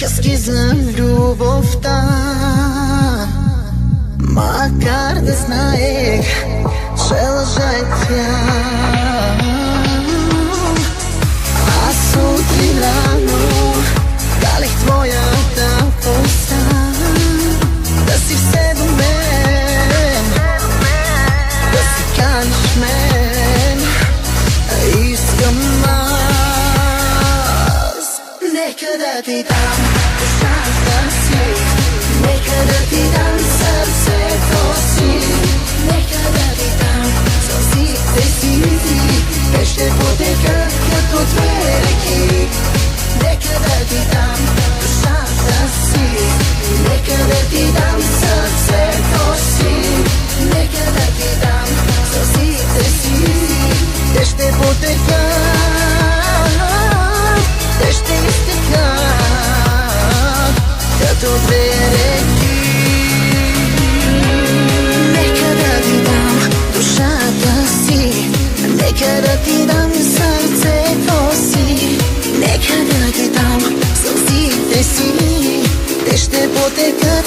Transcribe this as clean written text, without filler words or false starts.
приказки за любовта. Макар да знаех, че лъжа е тя. Аз утре рано далех твоята коса, да си все до мен, да си каниш мен. Искам аз, нека да ти дам душата си, нека да ти дам сърцето си, нека да ти дам сълзите си. Те ще потекат като две реки. Нека да ти дам душата си, нека да ти дам сърцето си, нека да ти дам сълзите си. Те ще потекат, те ще изтекат като две реки. Нека да ти дам душата си, нека да ти дам сърцето си, нека да ти дам сълзите си. Те ще потекат